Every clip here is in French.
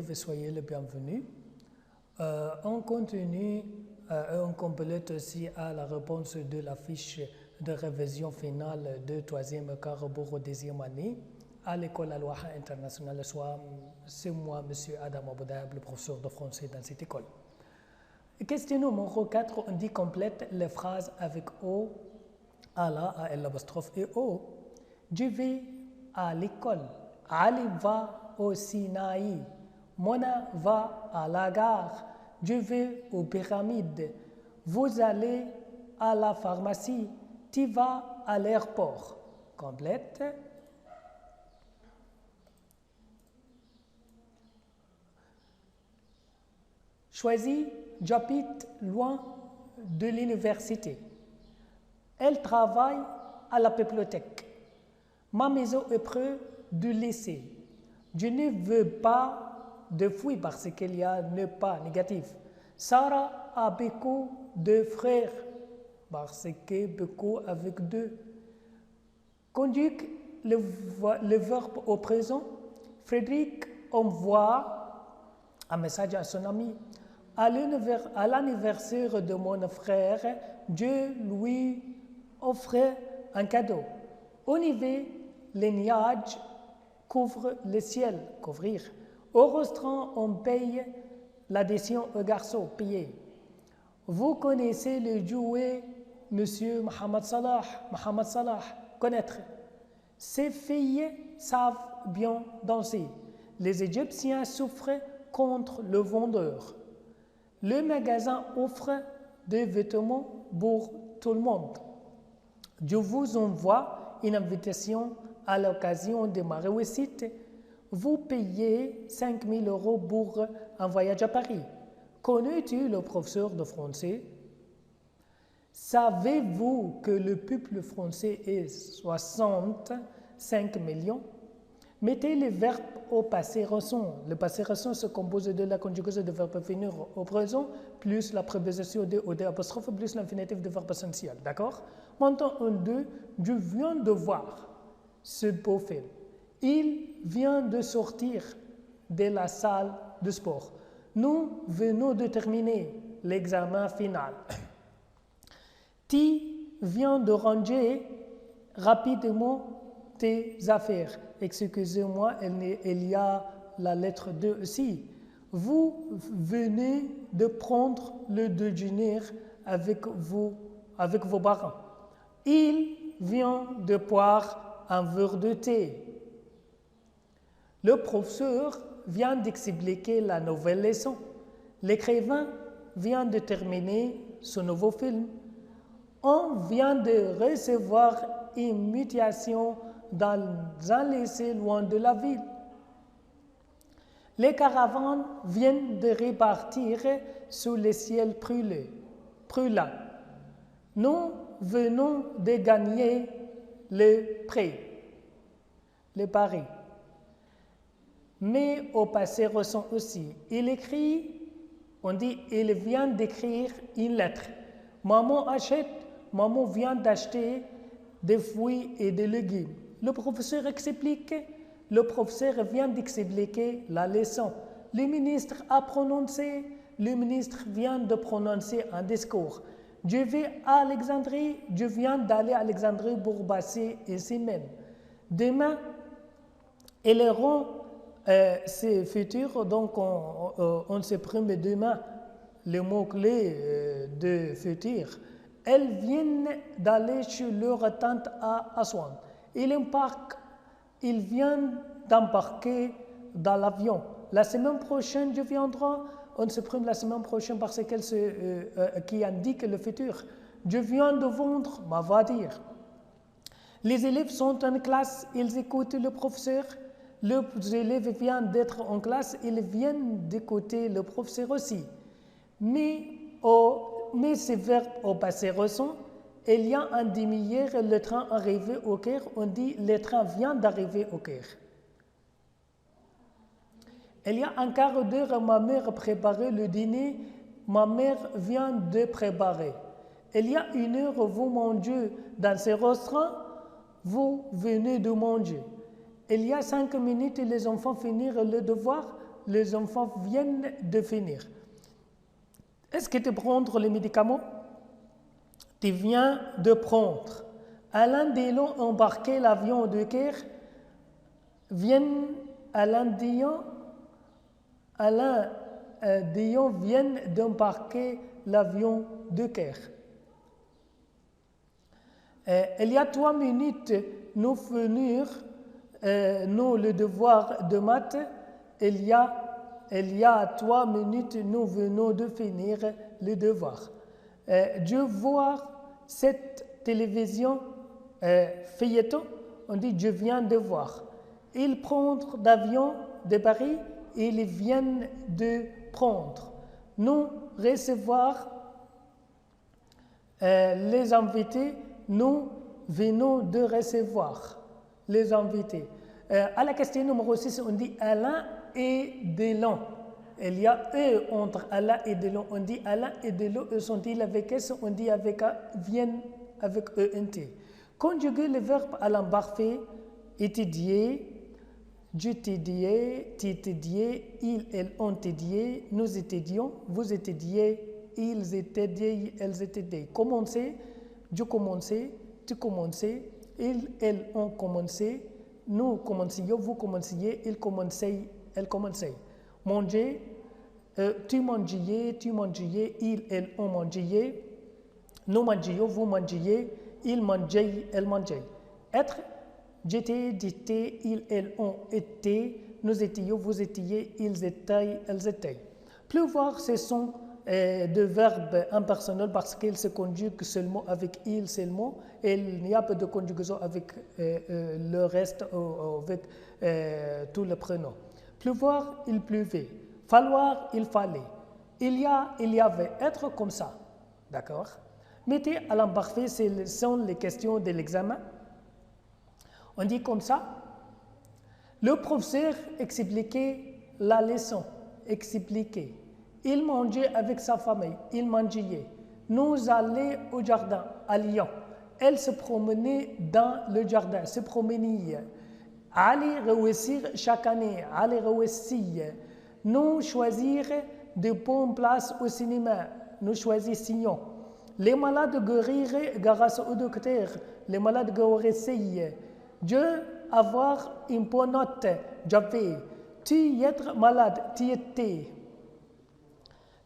élèves, soyez les bienvenus. On continue, on complète aussi à la réponse de la fiche de révision finale de 3e Carrefour 2e année à l'école Al-Waha internationale, soit c'est moi, M. Adam Aboudab, le professeur de français dans cette école. Question numéro 4, on dit complète les phrases avec O, Allah, A-L apostrophe et O. Je vais à l'école. Ali va au Sinaï. Mona va à la gare. Je vais aux pyramides. Vous allez à la pharmacie. Tu vas à l'aéroport. Complète. Choisis, j'habite loin de l'université. Elle travaille à la bibliothèque. Ma maison est près du lycée. Je ne veux pas de fouilles parce qu'il y a ne pas négatif. Sarah a beaucoup de frères parce que beaucoup avec deux. Conjugue le verbe au présent. Frédéric envoie un message à son ami. À l'anniversaire de mon frère, je lui offre un cadeau. Au niveau, les nuages couvrent le ciel, couvrir. Au restaurant, on paye l'addition au garçon, payer. Vous connaissez le jouet, Monsieur Mohamed Salah, connaître. Ces filles savent bien danser. Les Égyptiens souffrent contre le vendeur. Le magasin offre des vêtements pour tout le monde. Je vous envoie une invitation à l'occasion de ma réussite. Vous payez 5 000 € pour un voyage à Paris. Connais-tu le professeur de français? Savez-vous que le peuple français est 65 millions? Mettez le verbe au passé récent. Le passé récent se compose de la conjugaison de verbe finir au présent plus la préposition de ou apostrophe plus l'infinitif de verbe essentiel. D'accord? Maintenant, on dit, je viens de voir ce beau film. Il vient de sortir de la salle de sport. Nous venons de terminer l'examen final. Tu viens de ranger rapidement tes affaires. Excusez-moi, il y a la lettre 2 aussi. Vous venez de prendre le déjeuner avec vos parents. Il vient de boire un verre de thé. Le professeur vient d'expliquer la nouvelle leçon. L'écrivain vient de terminer son nouveau film. On vient de recevoir une mutation dans un lycée loin de la ville. Les caravanes viennent de repartir sous le ciel brûlant. Nous venons de gagner le pari. Mais au passé récent aussi, il vient d'écrire une lettre. Maman vient d'acheter des fruits et des légumes. Le professeur explique, le professeur vient d'expliquer la leçon. Le ministre vient de prononcer un discours. Je vais à Alexandrie, je viens d'aller à Alexandrie pour passer une semaine. Demain, ils auront ces futurs, donc on s'exprime demain le mot-clé de futur. Elles viennent d'aller chez leur tante à Aswan. Ils viennent d'embarquer dans l'avion. La semaine prochaine, je viendrai. On se prend la semaine prochaine parce qu'elle qui indique le futur. Je viens de vendre ma voiture. Les élèves sont en classe, ils écoutent le professeur. Les élèves viennent d'être en classe, ils viennent d'écouter le professeur aussi. Mais ce verbe au passé récent, il y a un demi-heure, le train arrivé au Caire, on dit le train vient d'arriver au Caire. Il y a un quart d'heure, ma mère préparait le dîner, ma mère vient de préparer. Il y a une heure, vous mangez dans ce restaurant, vous venez de manger. Il y a 5 minutes, les enfants finirent le devoir, les enfants viennent de finir. Est-ce que tu prends les médicaments? Tu viens de prendre. Alain Delon embarqué l'avion de Caire. Alain Dion vient d'embarquer l'avion de Caire. Il y a 3 minutes, nous finir le devoir de maths. Il y a 3 minutes, nous venons de finir le devoir. Je vois cette télévision feuilleton, on dit je viens de voir. Ils prennent d'avion de Paris, ils viennent de prendre. Nous recevoir les invités, nous venons de recevoir les invités. À la question numéro 6, on dit Alain et Delon. Il y a E entre Alain et Delon. On dit Alain et Delon, sont-ils avec S? On dit avec A, viennent avec ENT. Conjuguer le verbe à l'imparfait, étudier, j'étudiais, tu étudiais, ils, elles ont étudié, nous étudions, vous étudiez, ils étudiaient, elles étudiaient. Commencer, je commençais, tu commençais, ils, elles ont commencé, nous commencions, vous commenciez, ils commençaient, elles commençaient. Manger, tu mangiez, ils, elles ont mangé, nous mangions, vous mangiez, ils mangeaient, elles mangeaient. Être, j'étais, ils, elles ont été, nous étions, vous étiez, ils étaient, elles étaient. Pleuvoir, ce sont des verbes impersonnels parce qu'ils se conjuguent seulement avec il seulement et il n'y a pas de conjugaison avec le reste avec tous les prénoms. Pleuvoir, il pleuvait. Falloir, il fallait. Il y avait, être comme ça. D'accord? Mettez à l'imparfait, ce sont les questions de l'examen. On dit comme ça. Le professeur expliquait la leçon. Expliquait. Il mangeait avec sa famille. Il mangeait. Nous allions au jardin, à Lyon. Elle se promenait dans le jardin, se promenait. Aller réussir chaque année, aller réussir. Nous choisir de bonnes places au cinéma. Nous choisissions. Les malades guériraient grâce au docteur. Les malades guérissaient. Dieu avoir une bonne note. J'avais. Tu être malade, tu étais.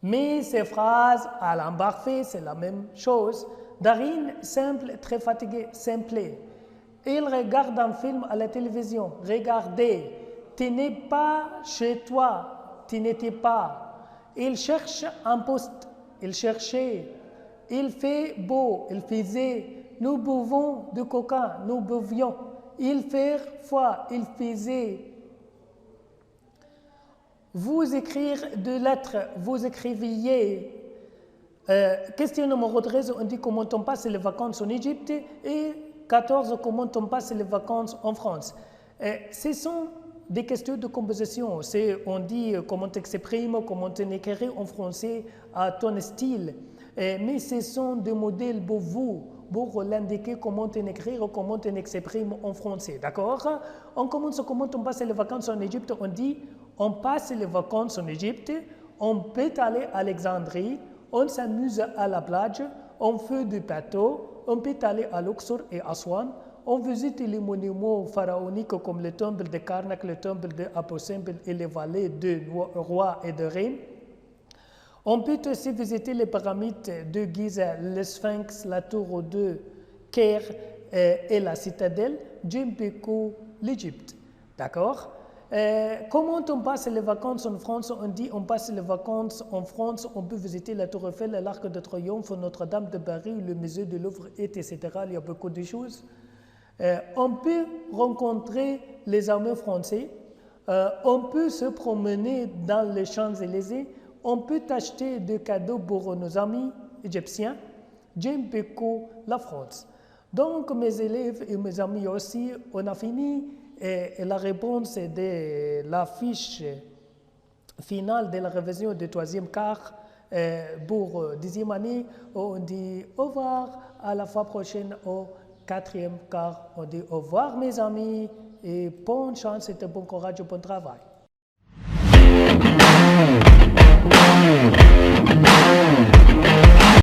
Mais ces phrases à l'imparfait, c'est la même chose. Darine, simple, très fatigué, simple. Il regarde un film à la télévision. Regardez. Tu n'es pas chez toi. Tu n'étais pas. Il cherche un poste. Il cherchait. Il fait beau. Il faisait. Nous buvons du coca. Nous buvions. Il fait froid. Il faisait. Vous écrire de lettres. Vous écriviez. Question numéro 13, on dit comment on passe les vacances en Égypte et 14, comment on passe les vacances en France. Ce sont des questions de composition. On dit comment tu exprimes, comment tu écris en français à ton style. Mais ce sont des modèles pour vous, pour l'indiquer comment tu écris ou comment tu exprimes en français. D'accord? On commence comment on passe les vacances en Égypte. On dit on passe les vacances en Égypte, on peut aller à Alexandrie. On s'amuse à la plage, on fait du bateau, on peut aller à Luxor et Aswan, on visite les monuments pharaoniques comme le temple de Karnak, le temple de Aposemble et les vallées de rois et de reines. On peut aussi visiter les pyramides de Giza, le Sphinx, la tour de Caire et la citadelle, Djibouti, l'Égypte. D'accord? Comment on passe les vacances en France? On dit on passe les vacances en France, on peut visiter la Tour Eiffel, l'Arc de Triomphe, Notre-Dame de Paris, le musée de Louvre, etc. Il y a beaucoup de choses. On peut rencontrer les armées français, on peut se promener dans les Champs-Élysées, on peut acheter des cadeaux pour nos amis égyptiens. J'aime beaucoup la France. Donc mes élèves et mes amis aussi, on a fini. Et la réponse est de la fiche finale de la révision du 3e quart pour 10e année. On dit au revoir, à la fois prochaine au 4e quart. On dit au revoir mes amis et bonne chance et bon courage, bon travail.